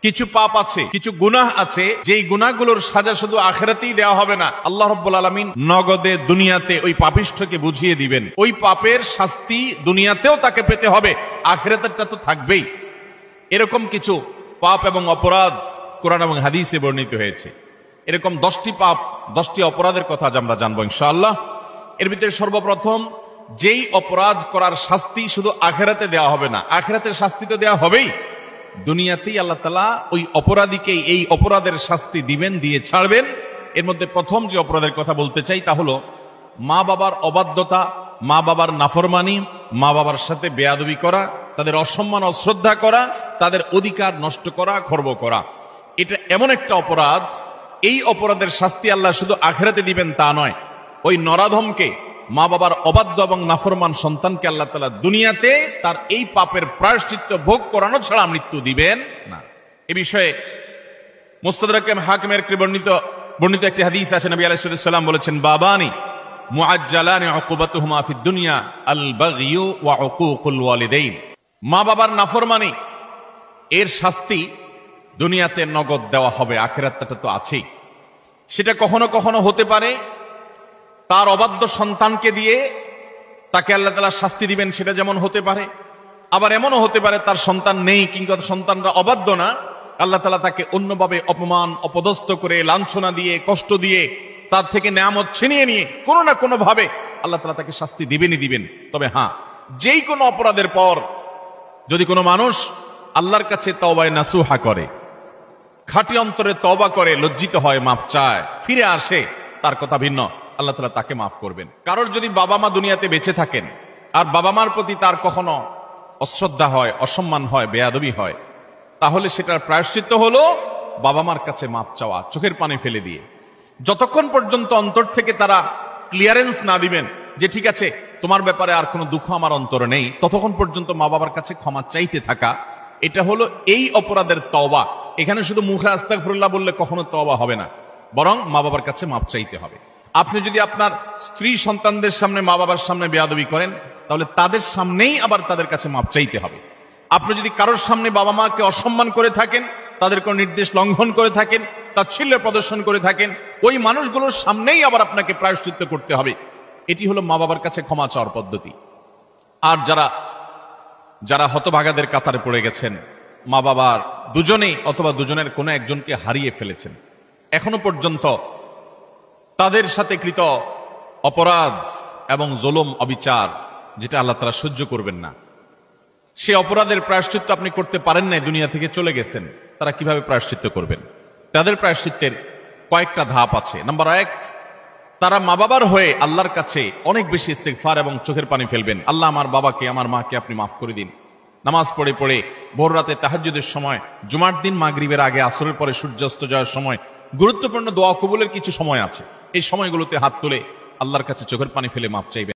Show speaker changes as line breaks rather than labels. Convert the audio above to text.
কিছু পাপ আছে, কিছু গুনাহ আছে, যেই গুনাহগুলোর সাজা শুধু আখিরাতেই দেওয়া হবে না, আল্লাহ রাব্বুল আলামিন নগদে দুনিয়াতে ওই পাপিষ্ঠকে বুঝিয়ে দিবেন। ওই পাপের শাস্তি দুনিয়াতেও তাকে পেতে হবে, আখিরাতেরটা তো থাকবেই। এরকম কিছু পাপ এবং অপরাধ কোরআন এবং হাদিসে বর্ণিত হয়েছে। এরকম 10টি পাপ, 10টি অপরাধের কথা আজ আমরা জানবো ইনশাআল্লাহ। এর ভিতরে সর্বপ্রথম, যেই অপরাধ করার শাস্তি শুধু আখিরাতে দেওয়া হবে না, আখিরাতের শাস্তি তো দেওয়া হবেই, দুনিয়াতেই আল্লাহ তাআলা ওই অপরাধীকে এই অপরাধের শাস্তি দিবেন, দিয়ে ছাড়বেন। এর মধ্যে প্রথম যে অপরাধের কথা বলতে চাই তা হলো মা বাবার অবাধ্যতা, মা বাবার নাফরমানি, মা বাবার সাথে বেয়াদবি করা, তাদের অসম্মান অশ্রদ্ধা করা, তাদের অধিকার নষ্ট করা, খর্ব করা। এটা এমন একটা অপরাধ, এই অপরাধের শাস্তি আল্লাহ শুধু আখিরাতে দিবেন তা নয়, ওই নরাধমকে, মা বাবার অবাধ্য এবং নাফরমান সন্তানকে আল্লাহ তাআলা দুনিয়াতে তার এই পাপের প্রায়শ্চিত্ত ভোগ করানো ছাড়া মৃত্যু দিবেন না। এ বিষয়ে মুস্তাদরাক হাকিমের বর্ণিত একটি হাদিস আছে। নবী আলাইহিস সালাম বলেছেন, বাবানি মুআজ্জালানি উকুবাতুহুমা ফিদ দুনিয়া আল বাগয়ু ওয়া উকুকুল ওয়ালিদাইন। মা বাবার নাফরমানি এর শাস্তি দুনিয়াতে নগদ দেওয়া হবে, আখিরাতটা তো আছেই। সেটা কখনো কখনো হতে পারে তার অবাধ্য সন্তানকে দিয়ে তাকে আল্লাহ তাআলা শাস্তি দিবেন, সেটা যেমন হতে পারে। আবার এমনও হতে পারে তার সন্তান নেই, কিংবা সন্তানরা অবাধ্য না, আল্লাহ তাআলা তাকে অন্যভাবে অপমান অপদস্থ করে, লাঞ্ছনা দিয়ে, কষ্ট দিয়ে, তার থেকে নেয়ামত ছিনিয়ে নিয়ে কোনো না কোনো ভাবে আল্লাহ তাআলা তাকে শাস্তি দিবেনই দিবেন। তবে হ্যাঁ, যেই কোনো অপরাধের পর যদি কোনো মানুষ আল্লাহর কাছে তওবায়ে নাসুহা করে, খাঁটি অন্তরে তওবা করে, লজ্জিত হয়, মাপ চায়, ফিরে আসে, তার কথা ভিন্ন, আল্লাহ তাআলা তাকে মাফ করবেন। কারোর যদি বাবা মা দুনিয়াতে বেঁচে থাকেন আর বাবা মার প্রতি তার কখনো অশ্রদ্ধা হয়, অসম্মান হয়, বেয়াদবি হয়, তাহলে সেটার প্রায়শ্চিত্ত হলো বাবা মার কাছে মাপ চাওয়া, চোখের পানি ফেলে দিয়ে। যতক্ষণ পর্যন্ত অন্তর থেকে তারা ক্লিয়ারেন্স না দিবেন যে ঠিক আছে তোমার ব্যাপারে আর কোনো দুঃখ আমার অন্তরে নেই, ততক্ষণ পর্যন্ত মা বাবার কাছে ক্ষমা চাইতে থাকা, এটা হলো এই অপরাধের তওবা। এখানে শুধু মুখে আস্তাগফিরুল্লাহ বললে কখনো তওবা হবে না, বরং মা বাবার কাছে মাপ চাইতে হবে। আপনি যদি আপনার স্ত্রী সন্তানদের সামনে, মা বাবার সামনে বেয়াদবি করেন, তাহলে তাদের সামনেই আবার তাদের কাছে মাপ চাইতে হবে। আপনি যদি কারোর সামনে বাবা মাকে অসম্মান করে থাকেন, তাদের কোন নির্দেশ লঙ্ঘন করে থাকেন, তাচ্ছিল্য প্রদর্শন করে থাকেন, ওই মানুষগুলোর সামনেই আবার আপনাকে প্রায়শ্চিত্ত করতে হবে। এটি হলো মা বাবার কাছে ক্ষমা চাওয়ার পদ্ধতি। আর যারা হতভাগাদের কাতারে পড়ে গেছেন, মা বাবার দুজনেই অথবা দুজনের কোনো একজনকে হারিয়ে ফেলেছেন, এখনো পর্যন্ত তাদের সাথে কৃত অপরাধ এবং জুলুম, অবিচার, যেটা আল্লাহ তাআলা সহ্য করবেন না, সে অপরাধের প্রায়শ্চিত্ত আপনি করতে পারেন নাই, দুনিয়া থেকে চলে গেছেন, তারা কিভাবে প্রায়শ্চিত্ত করবেন? তাদের প্রায়শ্চিত্তের কয়েকটা ধাপ আছে। নাম্বার 1, তারা মা বাবার হয়ে আল্লাহর কাছে অনেক বেশি ইস্তিগফার এবং চোখের পানি ফেলবেন। আল্লাহ, আমার বাবাকে, আমার মাকে আপনি মাফ করে দিন। নামাজ পড়ে পড়ে ভোর রাতে তাহাজ্জুদের সময়, জুমার দিন মাগরিবের আগে, আসরের পরে সূর্যাস্ত যাওয়ার সময়, গুরুত্বপূর্ণ দোয়া কবুলের কিছু সময় আছে, এই সময়গুলোতে হাত তুলে আল্লাহর কাছে চোখের পানি ফেলে মাপ চাইবেন।